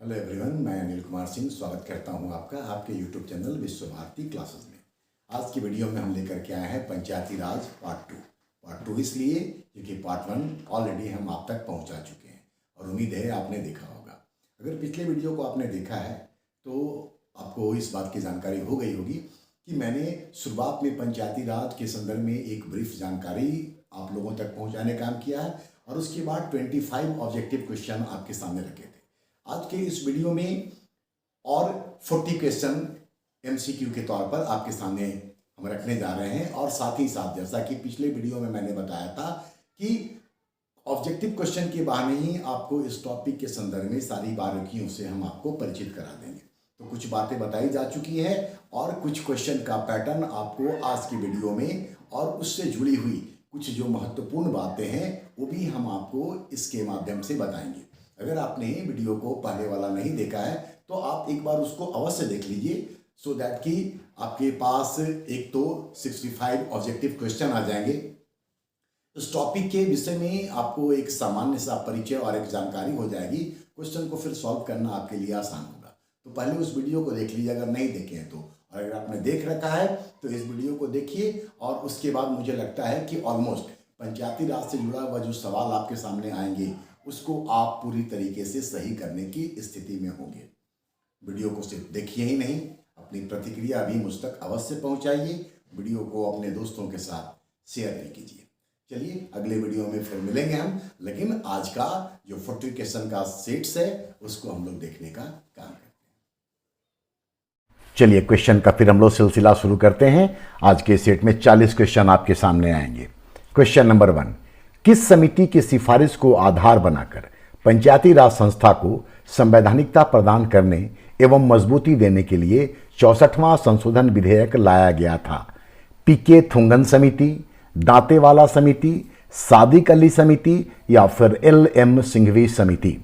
Hello everyone, मैं अनिल कुमार सिंह स्वागत करता हूं आपका आपके यूट्यूब चैनल विश्व भारती क्लासेस में। आज की वीडियो में हम लेकर के आए हैं पंचायती राज पार्ट टू इसलिए क्योंकि पार्ट 1 ऑलरेडी हम आप तक पहुंचा चुके हैं और उम्मीद है आपने देखा होगा। अगर पिछले वीडियो को आपने देखा है तो आपको इस बात की जानकारी हो गई होगी कि मैंने शुरुआत में पंचायती राज के संदर्भ में एक ब्रीफ जानकारी आप लोगों तक पहुँचाने का काम किया है और उसके बाद 25 ऑब्जेक्टिव क्वेश्चन आपके सामने रखे थे। आज के इस वीडियो में और 40 क्वेश्चन MCQ के तौर पर आपके सामने हम रखने जा रहे हैं और साथ ही साथ जैसा कि पिछले वीडियो में मैंने बताया था कि ऑब्जेक्टिव क्वेश्चन के बहाने ही आपको इस टॉपिक के संदर्भ में सारी बारीकियों से हम आपको परिचित करा देंगे। तो कुछ बातें बताई जा चुकी है और कुछ क्वेश्चन का पैटर्न आपको आज की वीडियो में और उससे जुड़ी हुई कुछ जो महत्वपूर्ण बातें हैं वो भी हम आपको इसके माध्यम से बताएंगे। अगर आपने वीडियो को पहले वाला नहीं देखा है तो आप एक बार उसको अवश्य देख लीजिए सो दैट कि आपके पास एक तो 65 ऑब्जेक्टिव क्वेश्चन आ जाएंगे। इस टॉपिक के विषय में आपको एक सामान्य सा परिचय और एक जानकारी हो जाएगी। क्वेश्चन को फिर सॉल्व करना आपके लिए आसान होगा। तो पहले उस वीडियो को देख लीजिए अगर नहीं देखे हैं तो, और अगर आपने देख रखा है तो इस वीडियो को देखिए और उसके बाद मुझे लगता है कि ऑलमोस्ट पंचायती राज से जुड़ा हुआ जो सवाल आपके सामने आएंगे उसको आप पूरी तरीके से सही करने की स्थिति में होंगे। वीडियो को सिर्फ देखिए ही नहीं, अपनी प्रतिक्रिया भी मुझ तक अवश्य पहुंचाइए। वीडियो को अपने दोस्तों के साथ शेयर भी कीजिए। चलिए अगले वीडियो में फिर मिलेंगे हम, लेकिन आज का जो 40 क्वेश्चन का सेट्स है उसको हम लोग देखने का काम करते हैं। चलिए क्वेश्चन का फिर हम लोग सिलसिला शुरू करते हैं। आज के सेट में 40 क्वेश्चन आपके सामने आएंगे। क्वेश्चन नंबर 1, किस समिति की सिफारिश को आधार बनाकर पंचायती राज संस्था को संवैधानिकता प्रदान करने एवं मजबूती देने के लिए 64वां संशोधन विधेयक लाया गया था? पीके थुंगन समिति, दांतेवाला समिति, सादिक अली समिति या फिर LM सिंघवी समिति?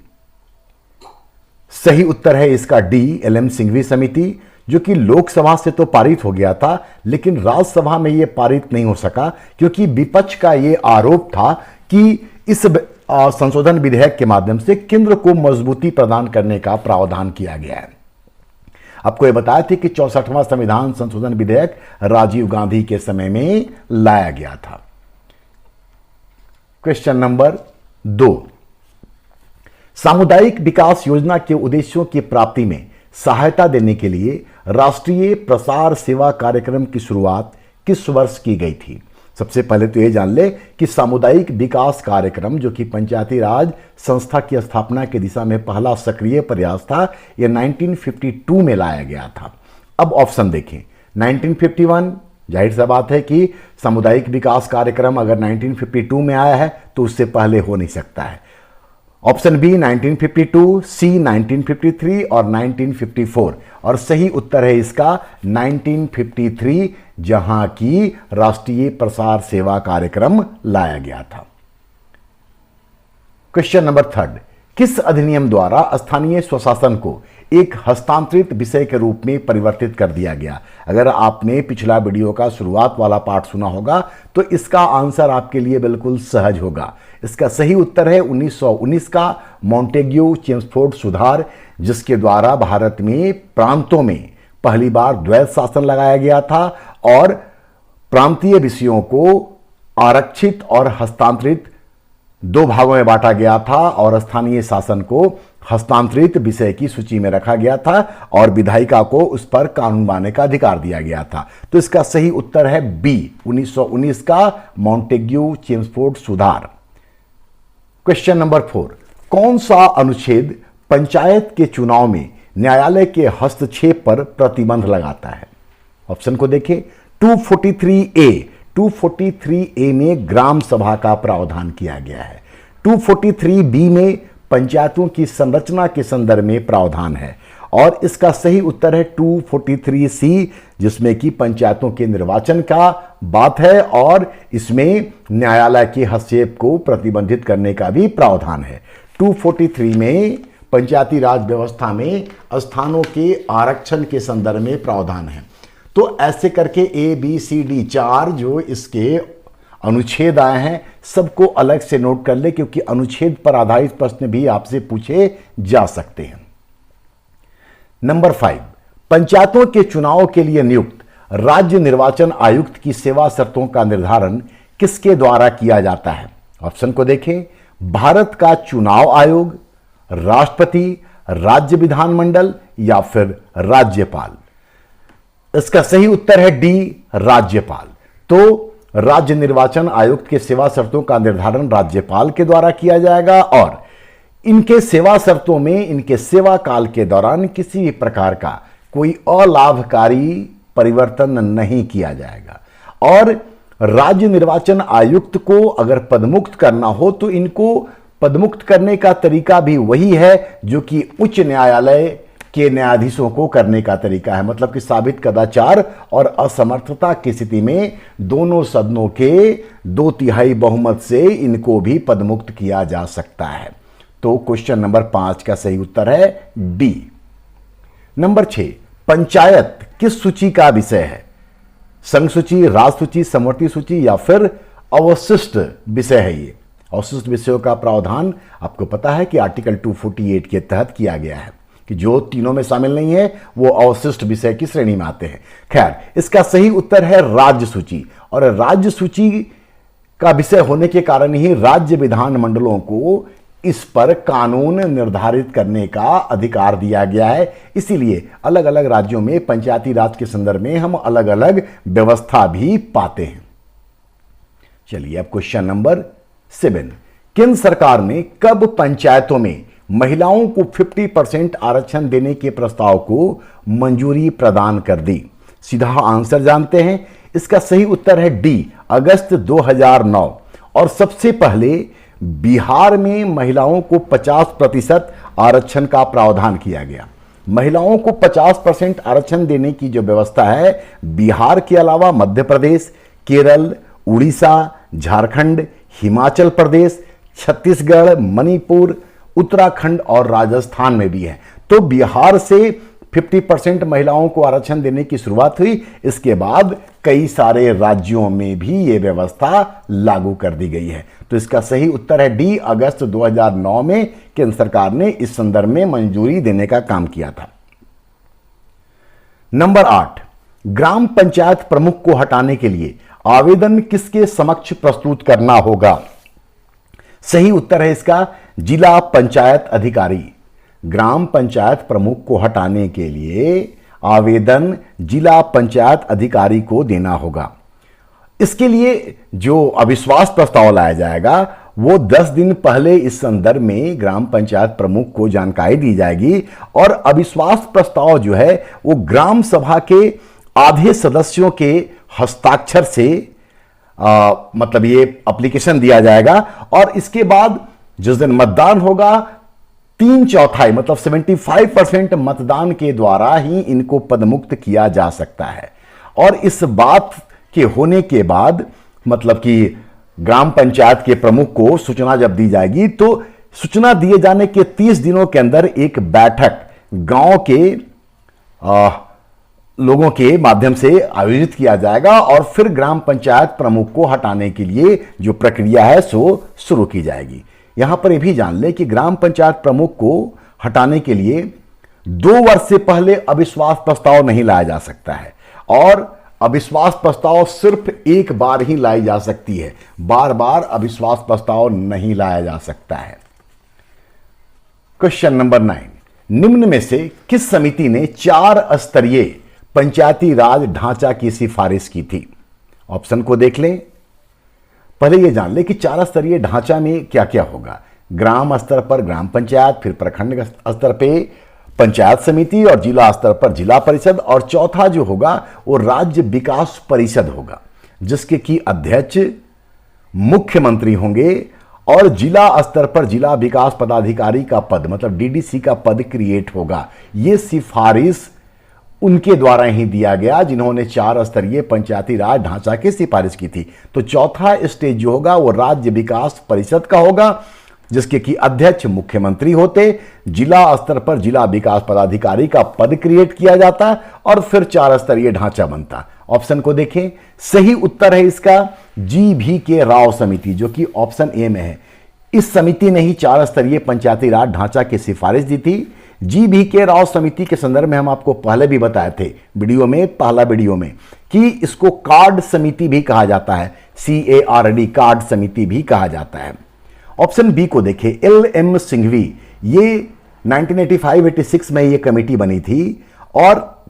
सही उत्तर है इसका डी, LM सिंघवी समिति, जो कि लोकसभा से तो पारित हो गया था लेकिन राज्यसभा में यह पारित नहीं हो सका क्योंकि विपक्ष का यह आरोप था कि इस संशोधन विधेयक के माध्यम से केंद्र को मजबूती प्रदान करने का प्रावधान किया गया है। आपको यह बताया था कि 64वां संविधान संशोधन विधेयक राजीव गांधी के समय में लाया गया था। क्वेश्चन नंबर 2, सामुदायिक विकास योजना के उद्देश्यों की प्राप्ति में सहायता देने के लिए राष्ट्रीय प्रसार सेवा कार्यक्रम की शुरुआत किस वर्ष की गई थी? सबसे पहले तो ये जान ले कि सामुदायिक विकास कार्यक्रम जो कि पंचायती राज संस्था की स्थापना की दिशा में पहला सक्रिय प्रयास था, यह 1952 में लाया गया था। अब ऑप्शन देखें। 1951, जाहिर सा बात है कि सामुदायिक विकास कार्यक्रम अगर 1952 में आया है तो उससे पहले हो नहीं सकता है। ऑप्शन बी 1952, सी 1953 और 1954 और सही उत्तर है इसका 1953, जहां की राष्ट्रीय प्रसार सेवा कार्यक्रम लाया गया था। क्वेश्चन नंबर 3, किस अधिनियम द्वारा स्थानीय स्वशासन को एक हस्तांतरित विषय के रूप में परिवर्तित कर दिया गया? अगर आपने पिछला वीडियो का शुरुआत वाला पार्ट सुना होगा तो इसका आंसर आपके लिए बिल्कुल सहज होगा। इसका सही उत्तर है 1919 का मॉन्टेग्यू चेम्सफोर्ड सुधार, जिसके द्वारा भारत में प्रांतों में पहली बार द्वैध शासन लगाया गया था और प्रांतीय विषयों को आरक्षित और हस्तांतरित दो भागों में बांटा गया था और स्थानीय शासन को हस्तांतरित विषय की सूची में रखा गया था और विधायिका को उस पर कानून बनाने का अधिकार दिया गया था। तो इसका सही उत्तर है बी, 1919 का मॉन्टेग्यू चेम्सफोर्ड सुधार। क्वेश्चन नंबर 4, कौन सा अनुच्छेद पंचायत के चुनाव में न्यायालय के हस्तक्षेप पर प्रतिबंध लगाता है? ऑप्शन को देखें। 243A में ग्राम सभा का प्रावधान किया गया है। 243B में पंचायतों की संरचना के संदर्भ में प्रावधान है और इसका सही उत्तर है 243C, जिसमें कि पंचायतों के निर्वाचन का बात है और इसमें न्यायालय के हस्तक्षेप को प्रतिबंधित करने का भी प्रावधान है। 243 में पंचायती राज व्यवस्था में स्थानों के आरक्षण के संदर्भ में प्रावधान है। तो ऐसे करके ABCD 4 जो इसके अनुच्छेद आए हैं सबको अलग से नोट कर ले, क्योंकि अनुच्छेद पर आधारित प्रश्न भी आपसे पूछे जा सकते हैं। नंबर 5, पंचायतों के चुनाव के लिए नियुक्त राज्य निर्वाचन आयुक्त की सेवा शर्तों का निर्धारण किसके द्वारा किया जाता है? ऑप्शन को देखें, भारत का चुनाव आयोग, राष्ट्रपति, राज्य विधानमंडल या फिर राज्यपाल। इसका सही उत्तर है डी, राज्यपाल। तो राज्य निर्वाचन आयुक्त के सेवा शर्तों का निर्धारण राज्यपाल के द्वारा किया जाएगा और इनके सेवा शर्तों में इनके सेवा काल के दौरान किसी भी प्रकार का कोई अलाभकारी परिवर्तन नहीं किया जाएगा। और राज्य निर्वाचन आयुक्त को अगर पदमुक्त करना हो तो इनको पदमुक्त करने का तरीका भी वही है जो कि उच्च न्यायालय के न्यायाधीशों को करने का तरीका है, मतलब कि साबित कदाचार और असमर्थता की स्थिति में दोनों सदनों के 2/3 बहुमत से इनको भी पदमुक्त किया जा सकता है। तो क्वेश्चन नंबर 5 का सही उत्तर है डी। नंबर 6, पंचायत किस सूची का विषय है? संघ सूची, राज सूची, समवर्ती सूची या फिर अवशिष्ट विषय है? ये अवशिष्ट विषयों का प्रावधान आपको पता है कि आर्टिकल 248 के तहत किया गया है कि जो तीनों में शामिल नहीं है वो अवशिष्ट विषय की श्रेणी में आते हैं। खैर, इसका सही उत्तर है राज्य सूची। और राज्य सूची का विषय होने के कारण ही राज्य विधानमंडलों को इस पर कानून निर्धारित करने का अधिकार दिया गया है। इसीलिए अलग अलग राज्यों में पंचायती राज के संदर्भ में हम अलग अलग व्यवस्था भी पाते हैं। चलिए अब क्वेश्चन नंबर 7, केंद्र सरकार ने कब पंचायतों में महिलाओं को 50% आरक्षण देने के प्रस्ताव को मंजूरी प्रदान कर दी? सीधा आंसर जानते हैं। इसका सही उत्तर है डी, अगस्त 2009। और सबसे पहले बिहार में महिलाओं को 50% आरक्षण का प्रावधान किया गया। महिलाओं को 50% आरक्षण देने की जो व्यवस्था है बिहार के अलावा मध्य प्रदेश, केरल, उड़ीसा, झारखंड, हिमाचल प्रदेश, छत्तीसगढ़, मणिपुर, उत्तराखंड और राजस्थान में भी है। तो बिहार से 50% महिलाओं को आरक्षण देने की शुरुआत हुई। इसके बाद कई सारे राज्यों में भी यह व्यवस्था लागू कर दी गई है। तो इसका सही उत्तर है डी, अगस्त 2009 में केंद्र सरकार ने इस संदर्भ में मंजूरी देने का काम किया था। नंबर 8, ग्राम पंचायत प्रमुख को हटाने के लिए आवेदन किसके समक्ष प्रस्तुत करना होगा? सही उत्तर है इसका जिला पंचायत अधिकारी। ग्राम पंचायत प्रमुख को हटाने के लिए आवेदन जिला पंचायत अधिकारी को देना होगा। इसके लिए जो अविश्वास प्रस्ताव लाया जाएगा वो 10 दिन पहले इस संदर्भ में ग्राम पंचायत प्रमुख को जानकारी दी जाएगी और अविश्वास प्रस्ताव जो है वो ग्राम सभा के आधे सदस्यों के हस्ताक्षर से मतलब ये एप्लीकेशन दिया जाएगा और इसके बाद जिस दिन मतदान होगा 3/4 मतलब 75% मतदान के द्वारा ही इनको पदमुक्त किया जा सकता है। और इस बात के होने के बाद मतलब कि ग्राम पंचायत के प्रमुख को सूचना जब दी जाएगी तो सूचना दिए जाने के 30 दिनों के अंदर एक बैठक गांव के लोगों के माध्यम से आयोजित किया जाएगा और फिर ग्राम पंचायत प्रमुख को हटाने के लिए जो प्रक्रिया है सो शुरू की जाएगी। यहां पर यह भी जान लें कि ग्राम पंचायत प्रमुख को हटाने के लिए 2 वर्ष से पहले अविश्वास प्रस्ताव नहीं लाया जा सकता है और अविश्वास प्रस्ताव सिर्फ एक बार ही लाई जा सकती है, बार बार अविश्वास प्रस्ताव नहीं लाया जा सकता है। क्वेश्चन नंबर 9, निम्न में से किस समिति ने 4 स्तरीय पंचायती राज ढांचा की सिफारिश की थी? ऑप्शन को देख लें। पहले यह जान लें कि 4 स्तरीय ढांचा में क्या क्या होगा। ग्राम स्तर पर ग्राम पंचायत, फिर प्रखंड स्तर पे पंचायत समिति और जिला स्तर पर जिला परिषद और चौथा जो होगा वो राज्य विकास परिषद होगा जिसके की अध्यक्ष मुख्यमंत्री होंगे और जिला स्तर पर जिला विकास पदाधिकारी का पद मतलब डीडीसी का पद क्रिएट होगा। ये सिफारिश उनके द्वारा ही दिया गया जिन्होंने 4 स्तरीय पंचायती राज ढांचा की सिफारिश की थी। तो चौथा स्टेज जो होगा वो राज्य विकास परिषद का होगा जिसके की अध्यक्ष मुख्यमंत्री होते, जिला स्तर पर जिला विकास पदाधिकारी का पद क्रिएट किया जाता और फिर 4 स्तरीय ढांचा बनता। ऑप्शन को देखें, सही उत्तर है इसका GV.K. राव समिति जो कि ऑप्शन ए में है। इस समिति ने ही 4 स्तरीय पंचायती राज ढांचा की सिफारिश दी थी GBK राव समिति के संदर्भ में हम आपको पहले भी बताए थे वीडियो में, पहला वीडियो में, कि इसको कार्ड समिति भी कहा जाता है, CARD, कार्ड समिति भी कहा जाता है। ऑप्शन बी को देखें, LM सिंघवी, ये 1985-86 में ये कमेटी बनी थी और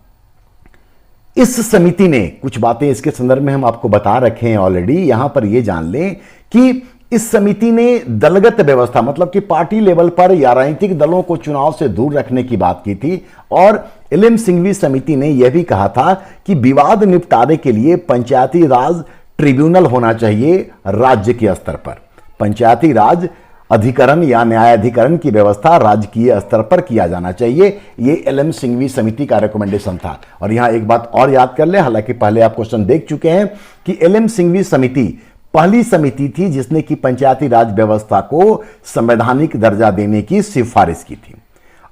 इस समिति ने कुछ बातें इसके संदर्भ में हम आपको बता रखे हैं ऑलरेडी। यहां पर यह जान लें कि इस समिति ने दलगत व्यवस्था, मतलब कि पार्टी लेवल पर या राजनीतिक दलों को चुनाव से दूर रखने की बात की थी। और LM सिंघवी समिति ने यह भी कहा था कि विवाद निपटारे के लिए पंचायती राज ट्रिब्यूनल होना चाहिए राज्य के स्तर पर। पंचायती राज अधिकरण या न्यायाधिकरण की व्यवस्था राजकीय स्तर पर किया जाना चाहिए। ये LM सिंघवी समिति का रिकमेंडेशन था। और यहां एक बात और याद कर ले, हालांकि पहले आप क्वेश्चन देख चुके हैं कि LM सिंघवी समिति पहली समिति थी जिसने की पंचायती राज व्यवस्था को संवैधानिक दर्जा देने की सिफारिश की थी।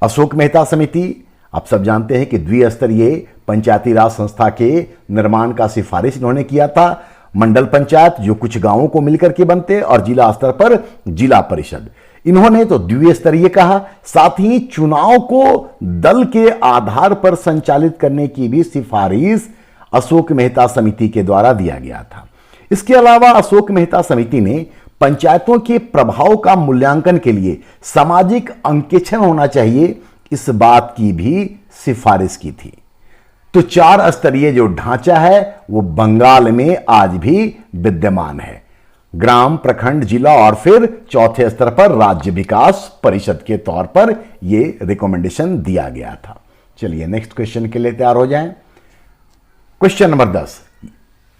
अशोक मेहता समिति, आप सब जानते हैं कि द्विस्तरीय पंचायती राज संस्था के निर्माण का सिफारिश इन्होंने किया था। मंडल पंचायत जो कुछ गांवों को मिलकर के बनते, और जिला स्तर पर जिला परिषद, इन्होंने तो द्विस्तरीय कहा। साथ ही चुनाव को दल के आधार पर संचालित करने की भी सिफारिश अशोक मेहता समिति के द्वारा दिया गया था। इसके अलावा अशोक मेहता समिति ने पंचायतों के प्रभाव का मूल्यांकन के लिए सामाजिक अंकेक्षण होना चाहिए, इस बात की भी सिफारिश की थी। तो 4 स्तरीय जो ढांचा है वो बंगाल में आज भी विद्यमान है, ग्राम, प्रखंड, जिला और फिर चौथे स्तर पर राज्य विकास परिषद के तौर पर यह रिकमेंडेशन दिया गया था। चलिए नेक्स्ट क्वेश्चन के लिए तैयार हो जाएं। क्वेश्चन नंबर 10,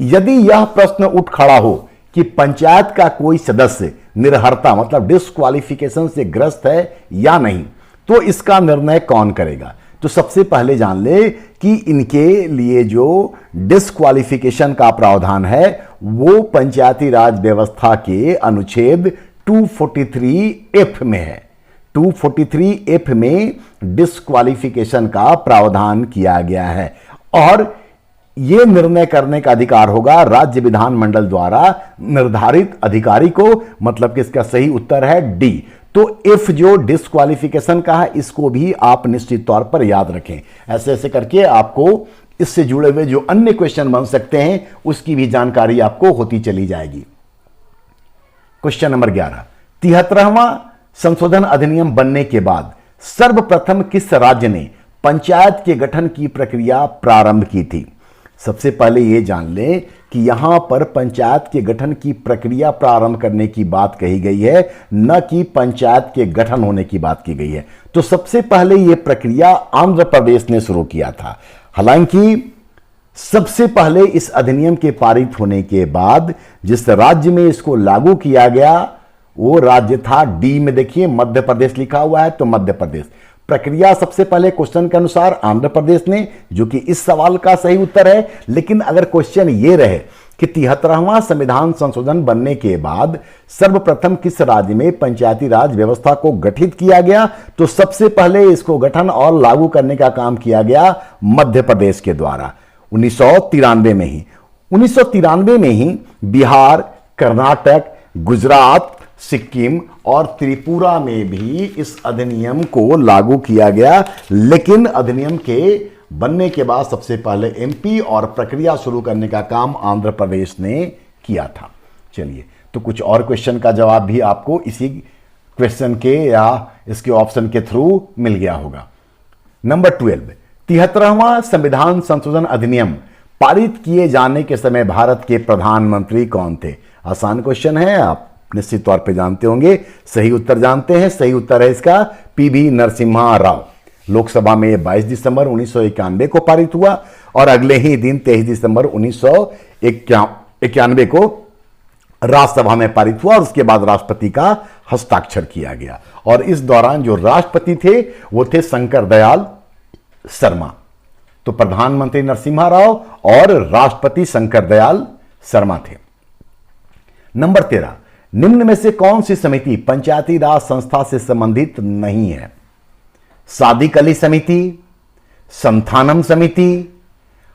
यदि यह प्रश्न उठ खड़ा हो कि पंचायत का कोई सदस्य निर्हरता मतलब डिस्क्वालिफिकेशन से ग्रस्त है या नहीं, तो इसका निर्णय कौन करेगा? तो सबसे पहले जान ले कि इनके लिए जो डिस्क्वालिफिकेशन का प्रावधान है वो पंचायती राज व्यवस्था के अनुच्छेद 243F में है। 243F में डिस्क्वालिफिकेशन का प्रावधान किया गया है और यह निर्णय करने का अधिकार होगा राज्य विधानमंडल द्वारा निर्धारित अधिकारी को, मतलब कि इसका सही उत्तर है डी। तो इफ जो डिस्क्वालिफिकेशन का है इसको भी आप निश्चित तौर पर याद रखें। ऐसे ऐसे करके आपको इससे जुड़े हुए जो अन्य क्वेश्चन बन सकते हैं उसकी भी जानकारी आपको होती चली जाएगी। क्वेश्चन नंबर 11, 73वां संशोधन अधिनियम बनने के बाद सर्वप्रथम किस राज्य ने पंचायत के गठन की प्रक्रिया प्रारंभ की थी? सबसे पहले यह जान लें कि यहां पर पंचायत के गठन की प्रक्रिया प्रारंभ करने की बात कही गई है, न कि पंचायत के गठन होने की बात की गई है। तो सबसे पहले यह प्रक्रिया आंध्र प्रदेश ने शुरू किया था। हालांकि सबसे पहले इस अधिनियम के पारित होने के बाद जिस राज्य में इसको लागू किया गया वो राज्य था डी में, देखिए मध्य प्रदेश लिखा हुआ है, तो मध्य प्रदेश। प्रक्रिया सबसे पहले क्वेश्चन के अनुसार आंध्र प्रदेश ने, जो कि इस सवाल का सही उत्तर है। लेकिन अगर क्वेश्चन ये रहे कि 73वां संविधान संशोधन बनने के बाद सर्वप्रथम किस राज्य में पंचायती राज व्यवस्था को गठित किया गया, तो सबसे पहले इसको गठन और लागू करने का काम किया गया मध्य प्रदेश के द्वारा 1993 में ही। 1993 में ही बिहार, कर्नाटक, गुजरात, सिक्किम और त्रिपुरा में भी इस अधिनियम को लागू किया गया। लेकिन अधिनियम के बनने के बाद सबसे पहले एमपी और प्रक्रिया शुरू करने का काम आंध्र प्रदेश ने किया था। चलिए, तो कुछ और क्वेश्चन का जवाब भी आपको इसी क्वेश्चन के या इसके ऑप्शन के थ्रू मिल गया होगा। नंबर 12, 73वां संविधान संशोधन अधिनियम पारित किए जाने के समय भारत के प्रधानमंत्री कौन थे? आसान क्वेश्चन है, आप निश्चित तौर पे जानते होंगे। सही उत्तर जानते हैं, सही उत्तर है इसका PV नरसिम्हा राव। लोकसभा में 22 दिसंबर 1991 को पारित हुआ और अगले ही दिन 23 दिसंबर 1991 को राज्यसभा में पारित हुआ और उसके बाद राष्ट्रपति का हस्ताक्षर किया गया। और इस दौरान जो राष्ट्रपति थे वो थे शंकर दयाल शर्मा। तो प्रधानमंत्री नरसिम्हा राव और राष्ट्रपति शंकर दयाल शर्मा थे। नंबर 13, निम्न में से कौन सी समिति पंचायती राज संस्था से संबंधित नहीं है? सादिक अली समिति, संथानम समिति,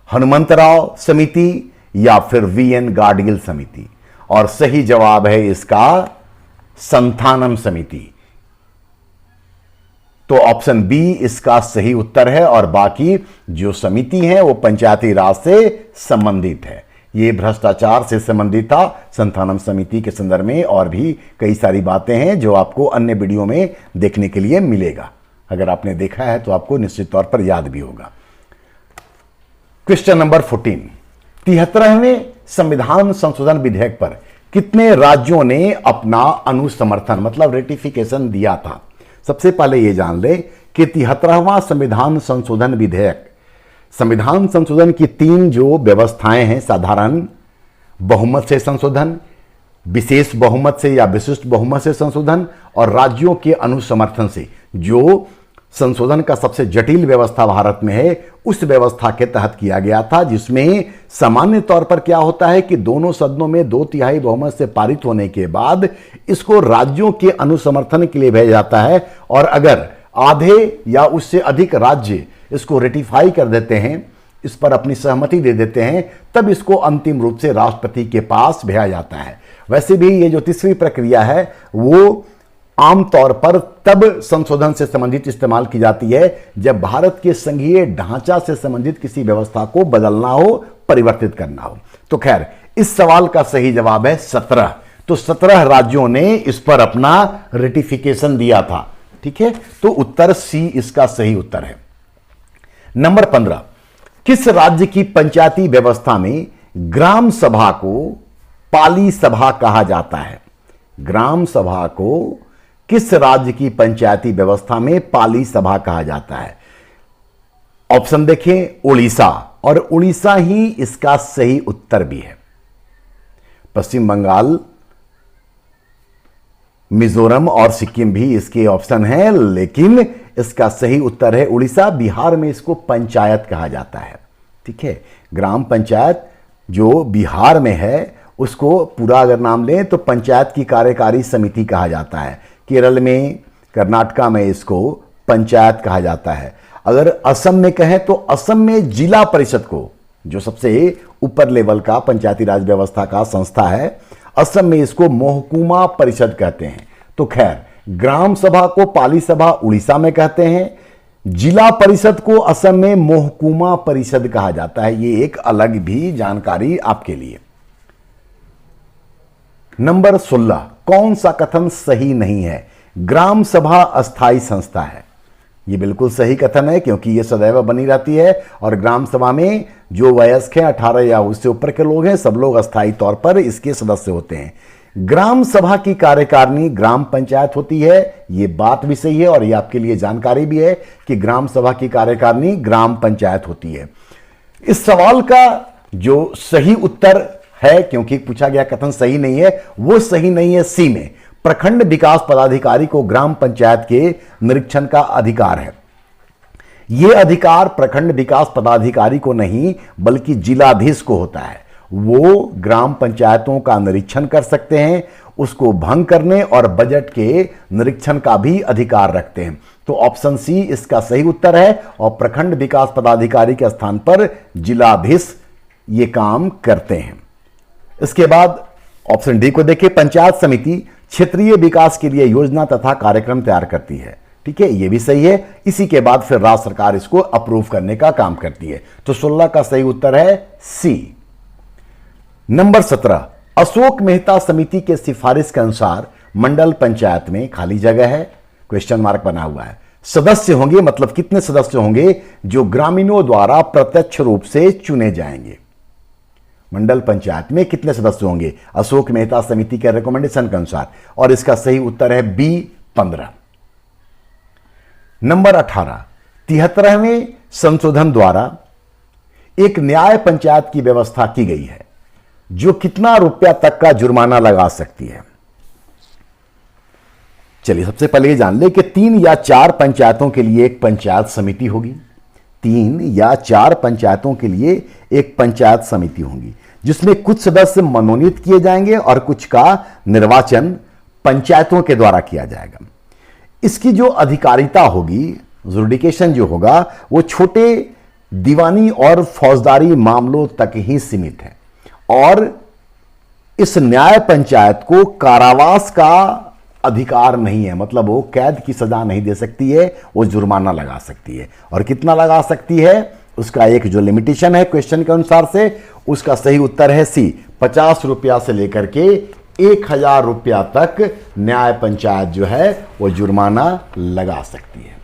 हनुमंतराव समिति या फिर VN गाडगिल समिति? और सही जवाब है इसका संथानम समिति। तो तो ऑप्शन बी इसका सही उत्तर है और बाकी जो समिति है वो पंचायती राज से संबंधित है। ये भ्रष्टाचार से संबंधित था संथानम समिति के संदर्भ में, और भी कई सारी बातें हैं जो आपको अन्य वीडियो में देखने के लिए मिलेगा। अगर आपने देखा है तो आपको निश्चित तौर पर याद भी होगा। क्वेश्चन नंबर 14, 73वें संविधान संशोधन विधेयक पर कितने राज्यों ने अपना अनुसमर्थन मतलब रेटिफिकेशन दिया था? सबसे पहले यह जान ले कि 73वां संविधान संशोधन विधेयक, संविधान संशोधन की 3 जो व्यवस्थाएं हैं, साधारण बहुमत से संशोधन, विशेष बहुमत से या विशिष्ट बहुमत से संशोधन और राज्यों के अनुसमर्थन से, जो संशोधन का सबसे जटिल व्यवस्था भारत में है उस व्यवस्था के तहत किया गया था, जिसमें सामान्य तौर पर क्या होता है कि दोनों सदनों में 2/3 बहुमत से पारित होने के बाद इसको राज्यों के अनुसमर्थन के लिए भेजा जाता है, और अगर आधे या उससे अधिक राज्य इसको रेटिफाई कर देते हैं, इस पर अपनी सहमति दे देते हैं, तब इसको अंतिम रूप से राष्ट्रपति के पास भेजा जाता है। वैसे भी ये जो तीसरी प्रक्रिया है वो आमतौर पर तब संशोधन से संबंधित इस्तेमाल की जाती है जब भारत के संघीय ढांचा से संबंधित किसी व्यवस्था को बदलना हो, परिवर्तित करना हो। तो खैर इस सवाल का सही जवाब है 17। तो 17 राज्यों ने इस पर अपना रेटिफिकेशन दिया था। ठीक है, तो उत्तर सी इसका सही उत्तर है। नंबर 15, किस राज्य की पंचायती व्यवस्था में ग्राम सभा को पाली सभा कहा जाता है? ग्राम सभा को किस राज्य की पंचायती व्यवस्था में पाली सभा कहा जाता है? ऑप्शन देखें, उड़ीसा, और उड़ीसा ही इसका सही उत्तर भी है। पश्चिम बंगाल, मिजोरम और सिक्किम भी इसके ऑप्शन है, लेकिन इसका सही उत्तर है उड़ीसा। बिहार में इसको पंचायत कहा जाता है। ठीक है, ग्राम पंचायत जो बिहार में है उसको पूरा अगर नाम लें तो पंचायत की कार्यकारी समिति कहा जाता है। केरल में, कर्नाटका में इसको पंचायत कहा जाता है। अगर असम में कहें तो असम में जिला परिषद को, जो सबसे ऊपर लेवल का पंचायती राज व्यवस्था का संस्था है, असम में इसको महकुमा परिषद कहते हैं। तो खैर ग्राम सभा को पाली सभा उड़ीसा में कहते हैं, जिला परिषद को असम में महकुमा परिषद कहा जाता है। ये एक अलग भी जानकारी आपके लिए। नंबर 16, कौन सा कथन सही नहीं है? ग्राम सभा अस्थाई संस्था है। यह बिल्कुल सही कथन है क्योंकि यह सदैव बनी रहती है और ग्राम सभा में जो वयस्क हैं, 18 या उससे ऊपर के लोग हैं, सब लोग अस्थाई तौर पर इसके सदस्य होते हैं। ग्राम सभा की कार्यकारिणी ग्राम पंचायत होती है। यह बात भी सही है और यह आपके लिए जानकारी भी है कि ग्राम सभा की कार्यकारिणी ग्राम पंचायत होती है। इस सवाल का जो सही उत्तर है, क्योंकि पूछा गया कथन सही नहीं है, वो सही नहीं है सी में। प्रखंड विकास पदाधिकारी को ग्राम पंचायत के निरीक्षण का अधिकार है। यह अधिकार प्रखंड विकास पदाधिकारी को नहीं बल्कि जिलाधीश को होता है। वो ग्राम पंचायतों का निरीक्षण कर सकते हैं, उसको भंग करने और बजट के निरीक्षण का भी अधिकार रखते हैं। तो ऑप्शन सी इसका सही उत्तर है और प्रखंड विकास पदाधिकारी के स्थान पर जिलाधीश ये काम करते हैं। इसके बाद ऑप्शन डी को देखिए, पंचायत समिति क्षेत्रीय विकास के लिए योजना तथा कार्यक्रम तैयार करती है। ठीक है, यह भी सही है। इसी के बाद फिर राज्य सरकार इसको अप्रूव करने का काम करती है। तो 16 का सही उत्तर है सी। नंबर 17, अशोक मेहता समिति के सिफारिश के अनुसार मंडल पंचायत में खाली जगह है, क्वेश्चन मार्क बना हुआ है। सदस्य होंगे, मतलब कितने सदस्य होंगे जो ग्रामीणों द्वारा प्रत्यक्ष रूप से चुने जाएंगे। मंडल पंचायत में कितने सदस्य होंगे अशोक मेहता समिति के रिकमेंडेशन के अनुसार, और इसका सही उत्तर है बी 15। नंबर 18, 73वें संशोधन द्वारा एक न्याय पंचायत की व्यवस्था की गई है जो कितना रुपया तक का जुर्माना लगा सकती है। चलिए सबसे पहले ये जान ले कि 3 या 4 पंचायतों के लिए एक पंचायत समिति होगी। 3 या 4 पंचायतों के लिए एक पंचायत समिति होगी जिसमें कुछ सदस्य मनोनीत किए जाएंगे और कुछ का निर्वाचन पंचायतों के द्वारा किया जाएगा। इसकी जो अधिकारिता होगी, जुरिडिकेशन जो होगा, वो छोटे दीवानी और फौजदारी मामलों तक ही सीमित है और इस न्याय पंचायत को कारावास का अधिकार नहीं है, मतलब वो कैद की सजा नहीं दे सकती है, वो जुर्माना लगा सकती है। और कितना लगा सकती है उसका एक जो लिमिटेशन है क्वेश्चन के अनुसार से, उसका सही उत्तर है सी, 50 रुपया से लेकर के 1000 रुपया तक न्याय पंचायत जो है वो जुर्माना लगा सकती है।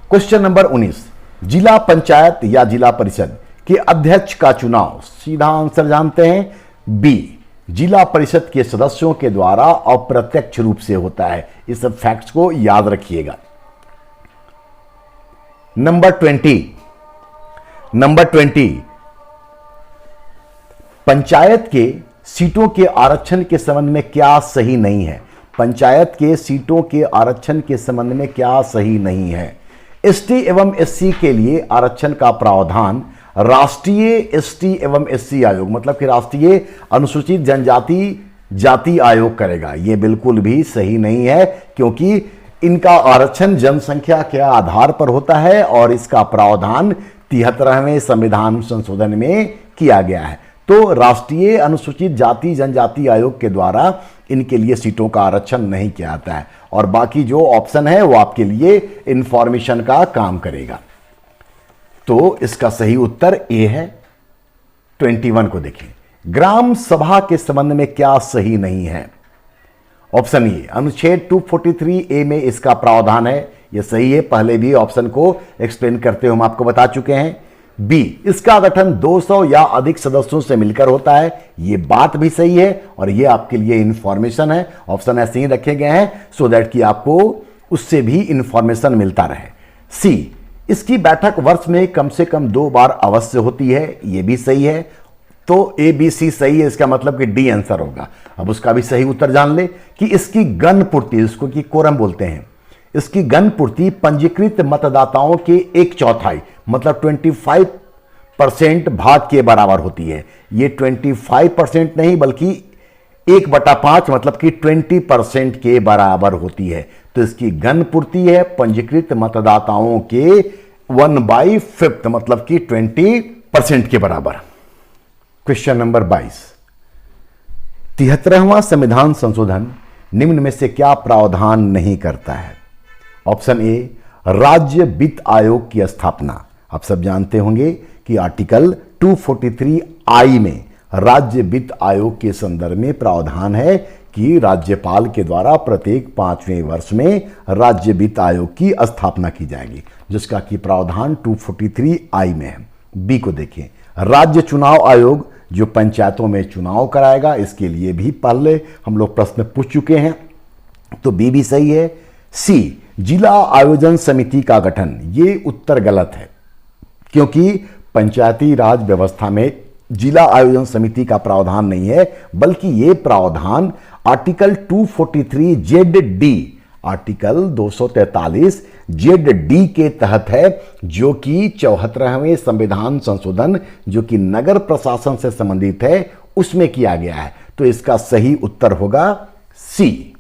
क्वेश्चन नंबर 19, जिला पंचायत या जिला परिषद के अध्यक्ष का चुनाव, सीधा आंसर जानते हैं बी, जिला परिषद के सदस्यों के द्वारा अप्रत्यक्ष रूप से होता है। इस सब फैक्ट्स को याद रखिएगा। नंबर 20, पंचायत के सीटों के आरक्षण के संबंध में क्या सही नहीं है? पंचायत के सीटों के आरक्षण के संबंध में क्या सही नहीं है? एसटी एवं एससी के लिए आरक्षण का प्रावधान राष्ट्रीय एसटी एवं एससी आयोग, मतलब कि राष्ट्रीय अनुसूचित जनजाति जाति आयोग करेगा। यह बिल्कुल भी सही नहीं है, क्योंकि इनका आरक्षण जनसंख्या के आधार पर होता है और इसका प्रावधान 73वें संविधान संशोधन में किया गया है। तो राष्ट्रीय अनुसूचित जाति जनजाति आयोग के द्वारा इनके लिए सीटों का आरक्षण नहीं किया जाता है, और बाकी जो ऑप्शन है वो आपके लिए इंफॉर्मेशन का काम करेगा। तो इसका सही उत्तर ए है। 21 को देखें, ग्राम सभा के संबंध में क्या सही नहीं है? ऑप्शन ए, अनुच्छेद 243 ए में इसका प्रावधान है, यह सही है। पहले भी ऑप्शन को एक्सप्लेन करते हुए हम आपको बता चुके हैं। बी, इसका गठन 200 या अधिक सदस्यों से मिलकर होता है, यह बात भी सही है और यह आपके लिए इंफॉर्मेशन है। ऑप्शन ऐसे ही रखे गए हैं सो दैट कि आपको उससे भी इंफॉर्मेशन मिलता रहे। सी, इसकी बैठक वर्ष में कम से कम 2 बार अवश्य होती है, यह भी सही है। तो ए बी सी सही है, इसका मतलब कि डी आंसर होगा। अब उसका भी सही उत्तर जान ले कि इसकी गण पूर्ति, इसको कि कोरम बोलते हैं, इसकी गण पूर्ति पंजीकृत मतदाताओं के 1/4 मतलब 25% भाग के बराबर होती है। ये 25% नहीं बल्कि 1/5 मतलब कि 20% के बराबर होती है। तो इसकी गण पूर्ति है पंजीकृत मतदाताओं के 1/5 मतलब कि 20% के बराबर। क्वेश्चन नंबर 22, 73वां संविधान संशोधन निम्न में से क्या प्रावधान नहीं करता है? ऑप्शन ए, राज्य वित्त आयोग की स्थापना। आप सब जानते होंगे कि आर्टिकल 243 आई में राज्य वित्त आयोग के संदर्भ में प्रावधान है कि राज्यपाल के द्वारा प्रत्येक 5वें वर्ष में राज्य वित्त आयोग की स्थापना की जाएगी, जिसका कि प्रावधान 243 आई में है। बी को देखें, राज्य चुनाव आयोग जो पंचायतों में चुनाव कराएगा, इसके लिए भी पहले हम लोग प्रश्न पूछ चुके हैं, तो बी भी सही है। सी, जिला आयोजन समिति का गठन, ये उत्तर गलत है, क्योंकि पंचायती राज व्यवस्था में जिला आयोजन समिति का प्रावधान नहीं है, बल्कि यह प्रावधान article 243 Z D, article 243 Z D के तहत है, जो कि 74वें संविधान संशोधन जो कि नगर प्रशासन से संबंधित है उसमें किया गया है। तो इसका सही उत्तर होगा सी।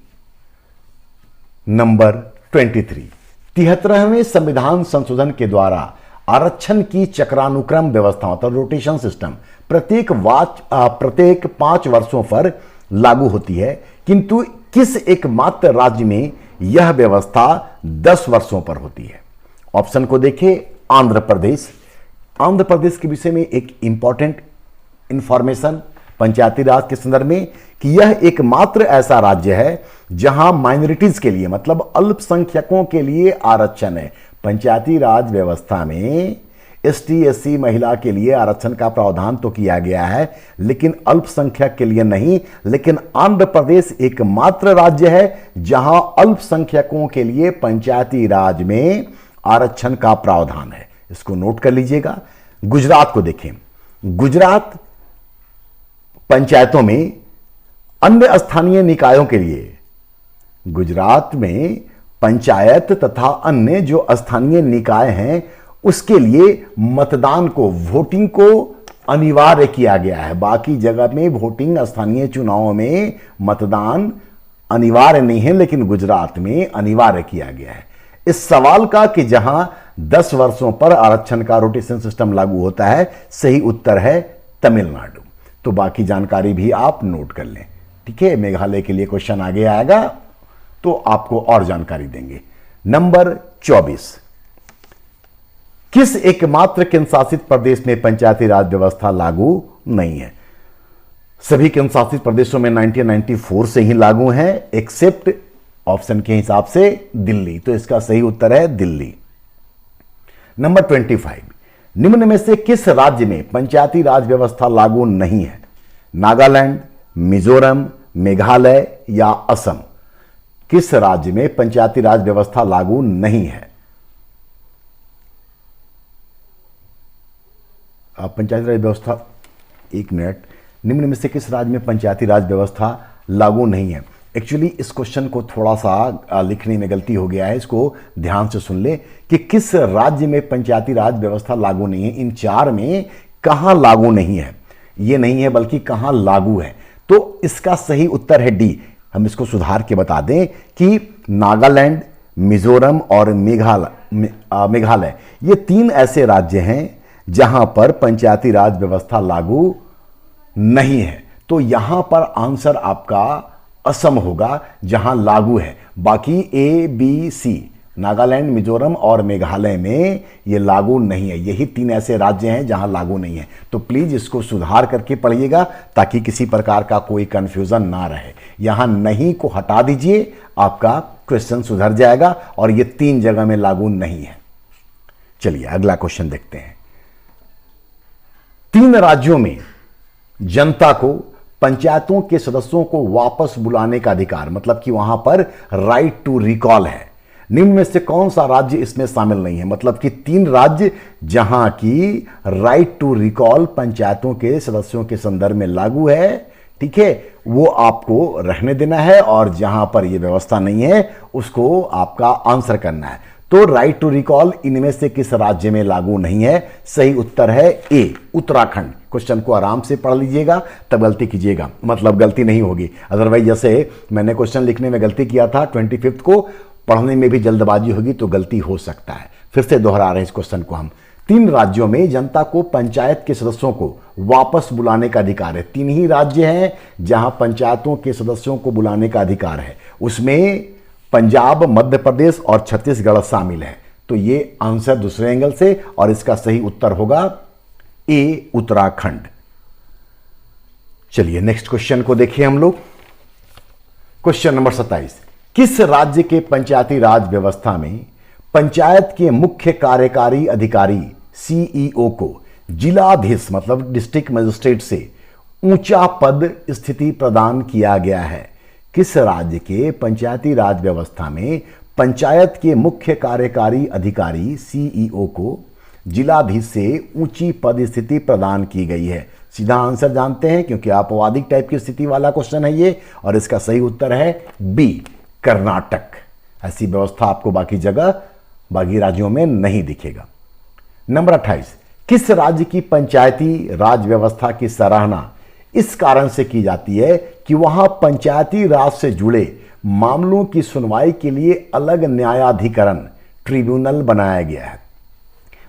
नंबर 23, 73वें संविधान संशोधन के द्वारा आरक्षण की चक्रानुक्रम व्यवस्था मतलब रोटेशन सिस्टम प्रत्येक 5 वर्षों पर लागू होती है, किंतु किस एकमात्र राज्य में यह व्यवस्था 10 वर्षों पर होती है? ऑप्शन को देखें, आंध्र प्रदेश। आंध्र प्रदेश के विषय में एक इंपॉर्टेंट इंफॉर्मेशन पंचायती राज के संदर्भ में कि यह एकमात्र ऐसा राज्य है जहां माइनॉरिटीज के लिए मतलब अल्पसंख्यकों के लिए आरक्षण है। पंचायती राज व्यवस्था में एसटी एससी महिला के लिए आरक्षण का प्रावधान तो किया गया है, लेकिन अल्पसंख्यक के लिए नहीं। लेकिन आंध्र प्रदेश एकमात्र राज्य है जहां अल्पसंख्यकों के लिए पंचायती राज में आरक्षण का प्रावधान है। इसको नोट कर लीजिएगा। गुजरात को देखें, गुजरात पंचायतों में अन्य स्थानीय निकायों के लिए, गुजरात में पंचायत तथा अन्य जो स्थानीय निकाय हैं उसके लिए मतदान को, वोटिंग को अनिवार्य किया गया है। बाकी जगह में वोटिंग, स्थानीय चुनावों में मतदान अनिवार्य नहीं है, लेकिन गुजरात में अनिवार्य किया गया है। इस सवाल का कि जहां 10 वर्षों पर आरक्षण का रोटेशन सिस्टम लागू होता है, सही उत्तर है तमिलनाडु। तो बाकी जानकारी भी आप नोट कर लें, ठीक है। मेघालय के लिए क्वेश्चन आगे आएगा, तो आपको और जानकारी देंगे। नंबर 24, किस एकमात्र केंद्र शासित प्रदेश में पंचायती राज व्यवस्था लागू नहीं है? सभी केंद्र शासित प्रदेशों में 1994 से ही लागू है, एक्सेप्ट ऑप्शन के हिसाब से दिल्ली। तो इसका सही उत्तर है दिल्ली। नंबर 25, निम्न में से किस राज्य में पंचायती राज व्यवस्था लागू नहीं है? नागालैंड, मिजोरम, मेघालय या असम? किस राज्य में पंचायती राज व्यवस्था लागू नहीं है? पंचायती राज व्यवस्था, एक मिनट, निम्न में से किस राज्य में पंचायती राज व्यवस्था लागू नहीं है? एक्चुअली इस क्वेश्चन को थोड़ा सा लिखने में गलती हो गया है, इसको ध्यान से सुन ले कि किस राज्य में पंचायती राज व्यवस्था लागू नहीं है। इन चार में कहां लागू नहीं है, ये नहीं है बल्कि कहां लागू है। तो इसका सही उत्तर है डी। हम इसको सुधार के बता दें कि नागालैंड, मिजोरम और मेघालय ये तीन ऐसे राज्य हैं जहां पर पंचायती राज व्यवस्था लागू नहीं है। तो यहां पर आंसर आपका असम होगा जहां लागू है। बाकी ए, बी, सी, नागालैंड, मिजोरम और मेघालय में ये लागू नहीं है। यही तीन ऐसे राज्य हैं जहां लागू नहीं है। तो प्लीज इसको सुधार करके पढ़िएगा ताकि किसी प्रकार का कोई कंफ्यूजन ना रहे। यहां नहीं को हटा दीजिए, आपका क्वेश्चन सुधर जाएगा और ये तीन जगह में लागू नहीं है। चलिए अगला क्वेश्चन देखते हैं। तीन राज्यों में जनता को पंचायतों के सदस्यों को वापस बुलाने का अधिकार, मतलब कि वहां पर राइट टू रिकॉल है। निम्न में से कौन सा राज्य इसमें शामिल नहीं है? मतलब कि तीन राज्य जहां की राइट टू रिकॉल पंचायतों के सदस्यों के संदर्भ में लागू है, ठीक है, वो आपको रहने देना है और जहां पर यह व्यवस्था नहीं है उसको आपका आंसर करना है। तो राइट टू रिकॉल इनमें से किस राज्य में लागू नहीं है? सही उत्तर है ए, उत्तराखंड। क्वेश्चन को आराम से पढ़ लीजिएगा तब गलती कीजिएगा, मतलब गलती नहीं होगी। अदरवाइज जैसे मैंने क्वेश्चन लिखने में गलती किया था 25 को, पढ़ने में भी जल्दबाजी होगी तो गलती हो सकता है। फिर से दोहरा रहे हैं इस क्वेश्चन को हम। तीन राज्यों में जनता को पंचायत के सदस्यों को वापस बुलाने का अधिकार है। तीन ही राज्य हैं जहां पंचायतों के सदस्यों को बुलाने का अधिकार है। उसमें पंजाब, मध्य प्रदेश और छत्तीसगढ़ शामिल है। तो ये आंसर दूसरे एंगल से, और इसका सही उत्तर होगा ए, उत्तराखंड। चलिए नेक्स्ट क्वेश्चन को देखिए हम लोग। क्वेश्चन नंबर 27, किस राज्य के पंचायती राज व्यवस्था में पंचायत के मुख्य कार्यकारी अधिकारी सीईओ को जिलाधीश मतलब डिस्ट्रिक्ट मजिस्ट्रेट से ऊंचा पद स्थिति प्रदान किया गया है? किस राज्य के पंचायती राज व्यवस्था में पंचायत के मुख्य कार्यकारी अधिकारी सीईओ को जिलाधीश से ऊंची पद स्थिति प्रदान की गई है? सीधा आंसर जानते हैं क्योंकि अपवादिक टाइप की स्थिति वाला क्वेश्चन है ये, और इसका सही उत्तर है बी, कर्नाटक। ऐसी व्यवस्था आपको बाकी जगह, बाकी राज्यों में नहीं दिखेगा। नंबर 28, किस राज्य की पंचायती राज व्यवस्था की सराहना इस कारण से की जाती है कि वहां पंचायती राज से जुड़े मामलों की सुनवाई के लिए अलग न्यायाधिकरण ट्रिब्यूनल बनाया गया है?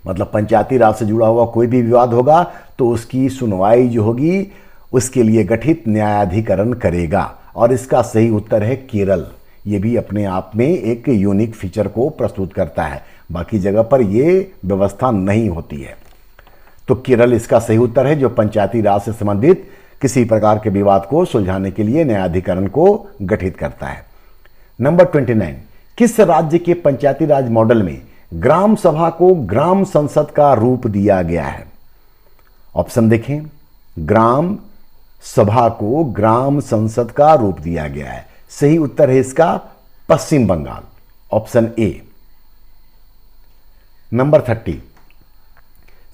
मतलब पंचायती राज से जुड़ा हुआ कोई भी विवाद होगा तो उसकी सुनवाई जो होगी उसके लिए गठित न्यायाधिकरण करेगा, और इसका सही उत्तर है केरल। ये भी अपने आप में एक यूनिक फीचर को प्रस्तुत करता है, बाकी जगह पर यह व्यवस्था नहीं होती है। तो केरल इसका सही उत्तर है, जो पंचायती राज से संबंधित किसी प्रकार के विवाद को सुलझाने के लिए न्यायाधिकरण को गठित करता है। नंबर 29, किस राज्य के पंचायती राज मॉडल में ग्राम सभा को ग्राम संसद का रूप दिया गया है? ऑप्शन देखें, ग्राम सभा को ग्राम संसद का रूप दिया गया है। सही उत्तर है इसका पश्चिम बंगाल, ऑप्शन ए। नंबर 30,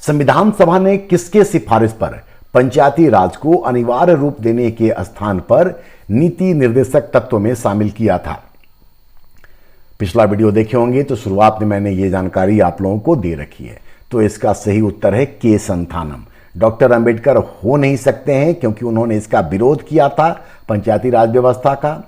संविधान सभा ने किसके सिफारिश पर पंचायती राज को अनिवार्य रूप देने के स्थान पर नीति निर्देशक तत्व में शामिल किया था? पिछला वीडियो देखे होंगे तो शुरुआत में मैंने ये जानकारी आप लोगों को दे रखी है। तो इसका सही उत्तर है के संथानम। डॉक्टर अंबेडकर हो नहीं सकते हैं क्योंकि उन्होंने इसका विरोध किया था पंचायती राज व्यवस्था का।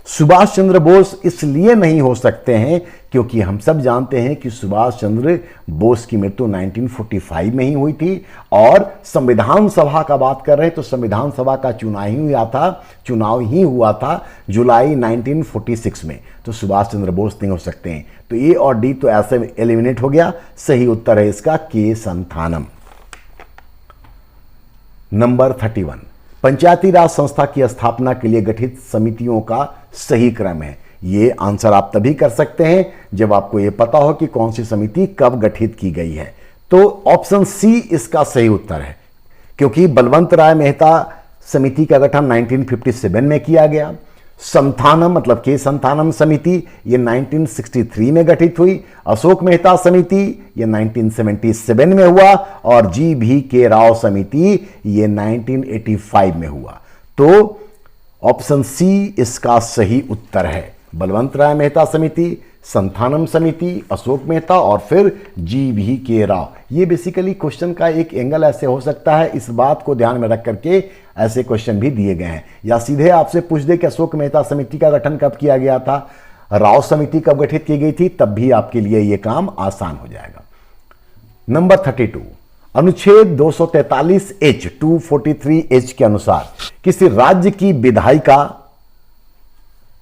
सुभाष चंद्र बोस इसलिए नहीं हो सकते हैं क्योंकि हम सब जानते हैं कि सुभाष चंद्र बोस की मृत्यु 1945 में ही हुई थी और संविधान सभा का बात कर रहे हैं तो संविधान सभा का चुनाव ही हुआ था जुलाई 1946 में। तो सुभाष चंद्र बोस नहीं हो सकते हैं। तो ए और डी तो ऐसे एलिमिनेट हो गया। सही उत्तर है इसका के संथानम। नंबर 31, पंचायती राज संस्था की स्थापना के लिए गठित समितियों का सही क्रम है। ये आंसर आप तभी कर सकते हैं जब आपको ये पता हो कि कौन सी समिति कब गठित की गई है। तो ऑप्शन सी इसका सही उत्तर है क्योंकि बलवंत राय मेहता समिति का गठन 1957 में किया गया। संथानम मतलब के संथानम समिति ये 1963 में गठित हुई। अशोक मेहता समिति ये 1977 में हुआ और जी भी के राव समिति ये 1985 में हुआ। तो ऑप्शन सी इसका सही उत्तर है। बलवंत राय मेहता समिति, संथानम समिति, अशोक मेहता और फिर जी भी के राव। ये बेसिकली क्वेश्चन का एक एंगल ऐसे हो सकता है, इस बात को ध्यान में रख करके ऐसे क्वेश्चन भी दिए गए हैं। या सीधे आपसे पूछ दे कि अशोक मेहता समिति का गठन कब किया गया था, राव समिति कब गठित की गई थी, तब भी आपके लिए यह काम आसान हो जाएगा। नंबर 32, अनुच्छेद 243H 243H के अनुसार किसी राज्य की विधायिका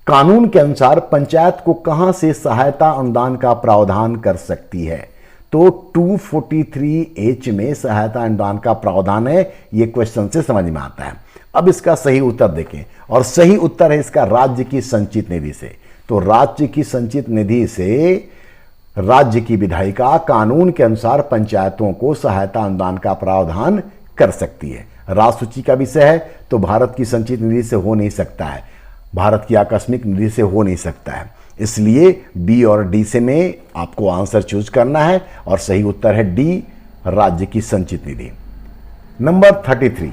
कानून के अनुसार पंचायत को कहां से सहायता अनुदान का प्रावधान कर सकती है। तो 243H में सहायता अनुदान का प्रावधान है। यह क्वेश्चन से समझ में आता है। अब इसका सही उत्तर देखें और सही उत्तर है इसका राज्य की संचित निधि से। तो राज्य की संचित निधि से राज्य की विधायिका कानून के अनुसार पंचायतों को सहायता अनुदान का प्रावधान कर सकती है। राज्य सूची का विषय है तो भारत की संचित निधि से हो नहीं सकता है, भारत की आकस्मिक निधि से हो नहीं सकता है। इसलिए बी और डी से में आपको आंसर चूज करना है और सही उत्तर है डी, राज्य की संचित निधि। नंबर 33,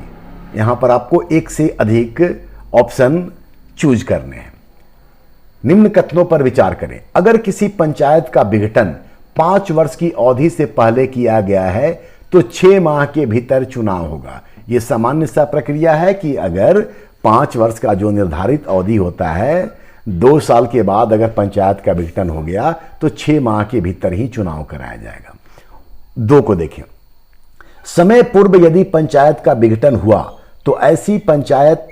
यहां पर आपको एक से अधिक ऑप्शन चूज करने हैं। निम्न कथनों पर विचार करें। अगर किसी पंचायत का विघटन 5 वर्ष की अवधि से पहले किया गया है तो 6 माह के भीतर चुनाव होगा। यह सामान्य सा प्रक्रिया है कि अगर 5 वर्ष का जो निर्धारित अवधि होता है, 2 साल के बाद अगर पंचायत का विघटन हो गया तो 6 माह के भीतर ही चुनाव कराया जाएगा। 2 को देखें। समय पूर्व यदि पंचायत का विघटन हुआ तो ऐसी पंचायत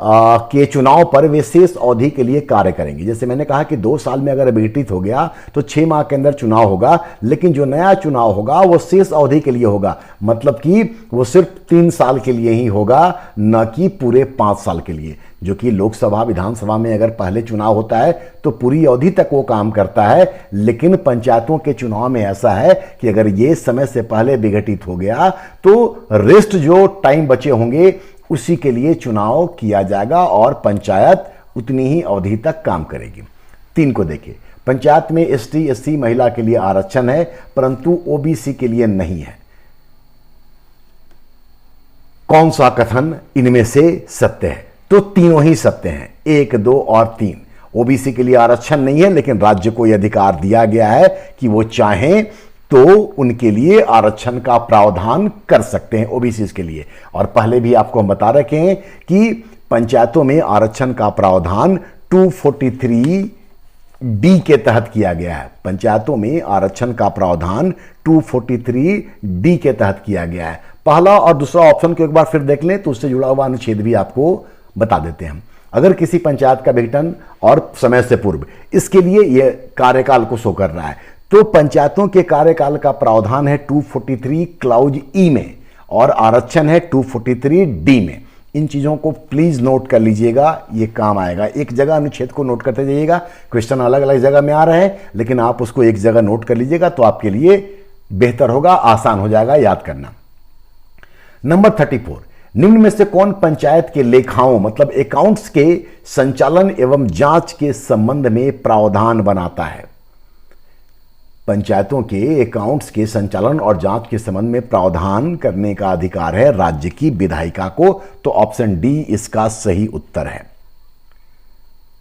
के चुनाव पर वे शेष अवधि के लिए कार्य करेंगे। जैसे मैंने कहा कि 2 साल में अगर विघटित हो गया तो 6 माह के अंदर चुनाव होगा, लेकिन जो नया चुनाव होगा वो शेष अवधि के लिए होगा, मतलब कि वो सिर्फ 3 साल के लिए ही होगा, न कि पूरे 5 साल के लिए। जो कि लोकसभा विधानसभा में अगर पहले चुनाव होता है तो पूरी अवधि तक वो काम करता है, लेकिन पंचायतों के चुनाव में ऐसा है कि अगर ये समय से पहले विघटित हो गया तो रेस्ट जो टाइम बचे होंगे उसी के लिए चुनाव किया जाएगा और पंचायत उतनी ही अवधि तक काम करेगी। 3 को देखिए। पंचायत में एसटी एससी महिला के लिए आरक्षण है परंतु ओबीसी के लिए नहीं है। कौन सा कथन इनमें से सत्य है? तो तीनों ही सत्य हैं, 1, 2 और 3। ओबीसी के लिए आरक्षण नहीं है, लेकिन राज्य को यह अधिकार दिया गया है कि वो चाहें तो उनके लिए आरक्षण का प्रावधान कर सकते हैं ओबीसी के लिए। और पहले भी आपको हम बता रखे हैं कि पंचायतों में आरक्षण का प्रावधान 243D के तहत किया गया है। पंचायतों में आरक्षण का प्रावधान 243D के तहत किया गया है। पहला और दूसरा ऑप्शन को एक बार फिर देख लें तो उससे जुड़ा हुआ अनुच्छेद भी आपको बता देते हैं हम। अगर किसी पंचायत का विघटन और समय से पूर्व, इसके लिए यह कार्यकाल को शो कर रहा है, तो पंचायतों के कार्यकाल का प्रावधान है 243 क्लाउज ई में और आरक्षण है 243D में। इन चीजों को प्लीज नोट कर लीजिएगा, ये काम आएगा। एक जगह अनुच्छेद को नोट करते जाइएगा, क्वेश्चन अलग अलग जगह में आ रहे हैं, लेकिन आप उसको एक जगह नोट कर लीजिएगा तो आपके लिए बेहतर होगा, आसान हो जाएगा याद करना। नंबर 34, निम्न में से कौन पंचायत के लेखाओं मतलब अकाउंट्स के संचालन एवं जांच के संबंध में प्रावधान बनाता है? पंचायतों के अकाउंट्स के संचालन और जांच के संबंध में प्रावधान करने का अधिकार है राज्य की विधायिका को। तो ऑप्शन डी इसका सही उत्तर है।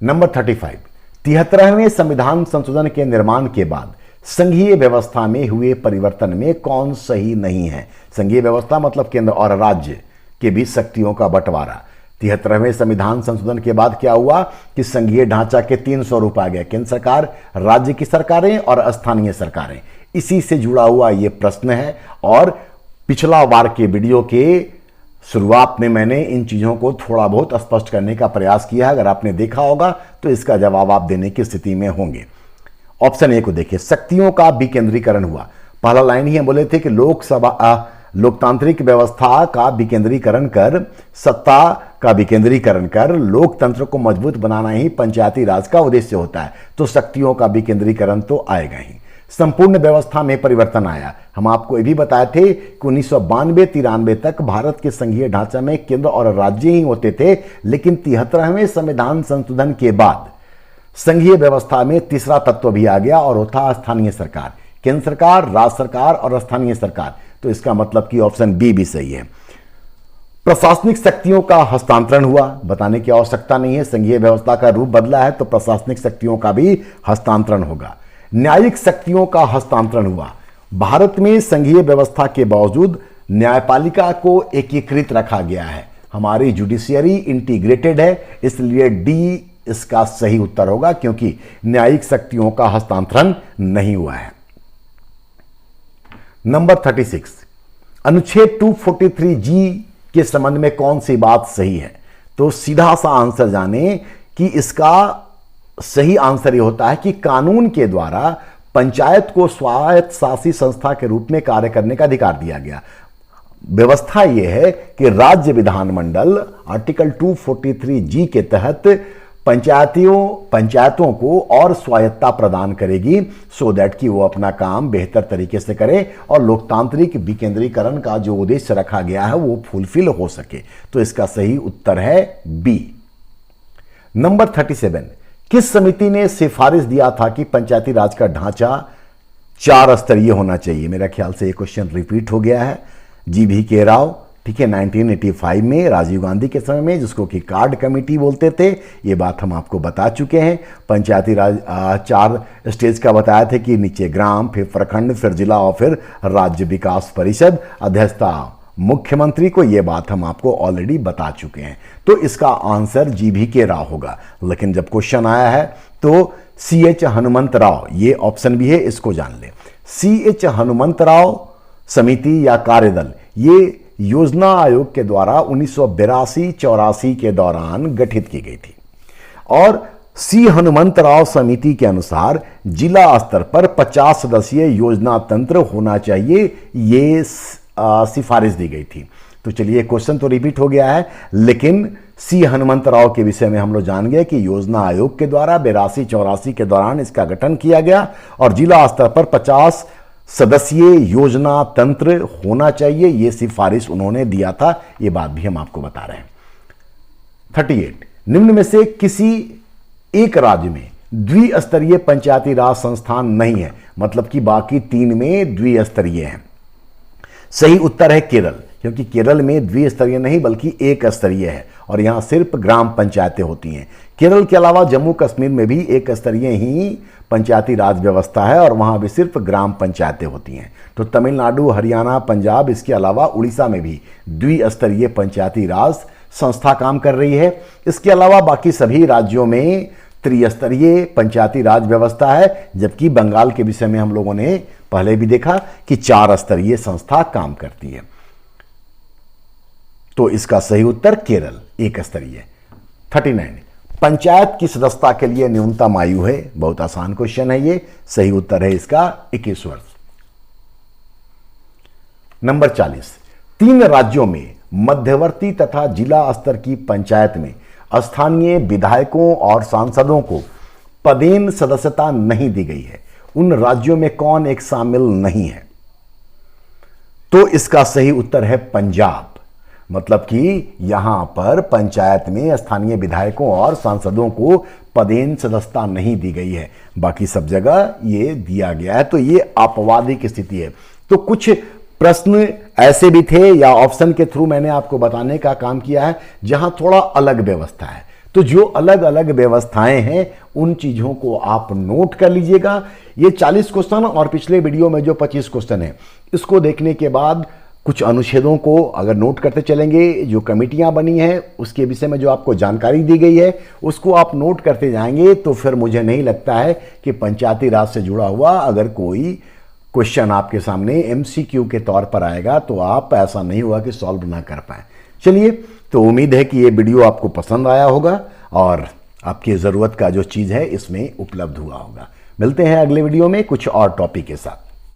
नंबर 35, 73वें संविधान संशोधन के निर्माण के बाद संघीय व्यवस्था में हुए परिवर्तन में कौन सही नहीं है? संघीय व्यवस्था मतलब केंद्र और राज्य के बीच शक्तियों का बंटवारा। 73वें संविधान संशोधन के बाद क्या हुआ कि संघीय ढांचा के 3 स्वरूप आ गए, केंद्र सरकार, राज्य की सरकारें और स्थानीय सरकारें। इसी से जुड़ा हुआ यह प्रश्न है और पिछला बार के वीडियो के शुरुआत में मैंने इन चीजों को थोड़ा बहुत स्पष्ट करने का प्रयास किया है। अगर आपने देखा होगा तो इसका जवाब आप देने की स्थिति में होंगे। ऑप्शन ए को देखिए, शक्तियों का विकेंद्रीकरण हुआ। पहला लाइन ही हम बोले थे कि लोकतांत्रिक व्यवस्था का विकेंद्रीकरण कर, सत्ता का विकेंद्रीकरण कर, लोकतंत्र को मजबूत बनाना ही पंचायती राज का उद्देश्य होता है। तो शक्तियों का विकेंद्रीकरण तो आएगा ही। संपूर्ण व्यवस्था में परिवर्तन आया। हम आपको ये भी बताए थे कि 1992-93 तक भारत के संघीय ढांचा में केंद्र और राज्य ही होते थे, लेकिन 73वें संविधान संशोधन के बाद संघीय व्यवस्था में तीसरा तत्व भी आ गया और होता स्थानीय सरकार, केंद्र सरकार, राज्य सरकार और स्थानीय सरकार। तो इसका मतलब कि ऑप्शन बी भी सही है। प्रशासनिक शक्तियों का हस्तांतरण हुआ, बताने की आवश्यकता नहीं है, संघीय व्यवस्था का रूप बदला है तो प्रशासनिक शक्तियों का भी हस्तांतरण होगा। न्यायिक शक्तियों का हस्तांतरण हुआ। भारत में संघीय व्यवस्था के बावजूद न्यायपालिका को एकीकृत रखा गया है। हमारी जुडिशियरी इंटीग्रेटेड है, इसलिए डी इसका सही उत्तर होगा, क्योंकि न्यायिक शक्तियों का हस्तांतरण नहीं हुआ है। नंबर 36, अनुच्छेद 243G के संबंध में कौन सी बात सही है? तो सीधा सा आंसर जाने कि इसका सही आंसर यह होता है कि कानून के द्वारा पंचायत को स्वायत्त शासी संस्था के रूप में कार्य करने का अधिकार दिया गया। व्यवस्था यह है कि राज्य विधानमंडल आर्टिकल 243G के तहत पंचायतों को और स्वायत्तता प्रदान करेगी, सो दैट कि वो अपना काम बेहतर तरीके से करें और लोकतांत्रिक विकेंद्रीकरण का जो उद्देश्य रखा गया है वो फुलफिल हो सके। तो इसका सही उत्तर है बी। नंबर 37, किस समिति ने सिफारिश दिया था कि पंचायती राज का ढांचा 4 स्तरीय होना चाहिए? मेरा ख्याल से ये क्वेश्चन रिपीट हो गया है। GV राव, ठीक है, 1985 में राजीव गांधी के समय में, जिसको कि कार्ड कमेटी बोलते थे। ये बात हम आपको बता चुके हैं। पंचायती राज 4 स्टेज का बताया थे कि नीचे ग्राम, फिर प्रखंड, फिर जिला और फिर राज्य विकास परिषद, अध्यक्षता मुख्यमंत्री को। ये बात हम आपको ऑलरेडी बता चुके हैं। तो इसका आंसर GV राव होगा। लेकिन जब क्वेश्चन आया है तो CH हनुमंत राव, ये ऑप्शन भी है, इसको जान ले। CH हनुमंत राव समिति या कार्यदल ये योजना आयोग के द्वारा 1982-84 के दौरान गठित की गई थी और C हनुमंत राव समिति के अनुसार जिला स्तर पर 50 सदस्यीय योजना तंत्र होना चाहिए, ये सिफारिश दी गई थी। तो चलिए, क्वेश्चन तो रिपीट हो गया है, लेकिन C हनुमंत राव के विषय में हम लोग जान गए कि योजना आयोग के द्वारा 82-84 के दौरान इसका गठन किया गया और जिला स्तर पर 50 सदस्यीय योजना तंत्र होना चाहिए, यह सिफारिश उन्होंने दिया था। यह बात भी हम आपको बता रहे हैं। 38, निम्न में से किसी एक राज्य में द्विस्तरीय पंचायती राज संस्थान नहीं है, मतलब कि बाकी 3 में द्विस्तरीय है। सही उत्तर है केरल, क्योंकि केरल में द्विस्तरीय नहीं बल्कि 1 स्तरीय है और यहां सिर्फ ग्राम पंचायतें होती हैं। केरल के अलावा जम्मू कश्मीर में भी 1 स्तरीय ही पंचायती राज व्यवस्था है और वहां भी सिर्फ ग्राम पंचायतें होती हैं। तो तमिलनाडु, हरियाणा, पंजाब, इसके अलावा उड़ीसा में भी द्विस्तरीय पंचायती राज संस्था काम कर रही है। इसके अलावा बाकी सभी राज्यों में त्रिस्तरीय पंचायती राज व्यवस्था है, जबकि बंगाल के विषय में हम लोगों ने पहले भी देखा कि 4 स्तरीय संस्था काम करती है। तो इसका सही उत्तर केरल 1 स्तरीय। 39, पंचायत की सदस्यता के लिए न्यूनतम आयु है? बहुत आसान क्वेश्चन है ये। सही उत्तर है इसका 21 वर्ष। नंबर 40, 3 राज्यों में मध्यवर्ती तथा जिला स्तर की पंचायत में स्थानीय विधायकों और सांसदों को पदेन सदस्यता नहीं दी गई है। उन राज्यों में कौन एक शामिल नहीं है? तो इसका सही उत्तर है पंजाब। मतलब कि यहां पर पंचायत में स्थानीय विधायकों और सांसदों को पदेन सदस्यता नहीं दी गई है, बाकी सब जगह ये दिया गया है। तो ये अपवादी की स्थिति है। तो कुछ प्रश्न ऐसे भी थे या ऑप्शन के थ्रू मैंने आपको बताने का काम किया है जहां थोड़ा अलग व्यवस्था है। तो जो अलग अलग व्यवस्थाएं हैं उन चीजों को आप नोट कर लीजिएगा। ये 40 क्वेश्चन और पिछले वीडियो में जो 25 क्वेश्चन है, इसको देखने के बाद कुछ अनुच्छेदों को अगर नोट करते चलेंगे, जो कमेटियां बनी हैं उसके विषय में जो आपको जानकारी दी गई है उसको आप नोट करते जाएंगे, तो फिर मुझे नहीं लगता है कि पंचायती राज से जुड़ा हुआ अगर कोई क्वेश्चन आपके सामने एमसीक्यू के तौर पर आएगा तो आप ऐसा नहीं होगा कि सॉल्व ना कर पाए। चलिए, तो उम्मीद है कि ये वीडियो आपको पसंद आया होगा और आपकी ज़रूरत का जो चीज़ है इसमें उपलब्ध हुआ होगा। मिलते हैं अगले वीडियो में कुछ और टॉपिक के साथ।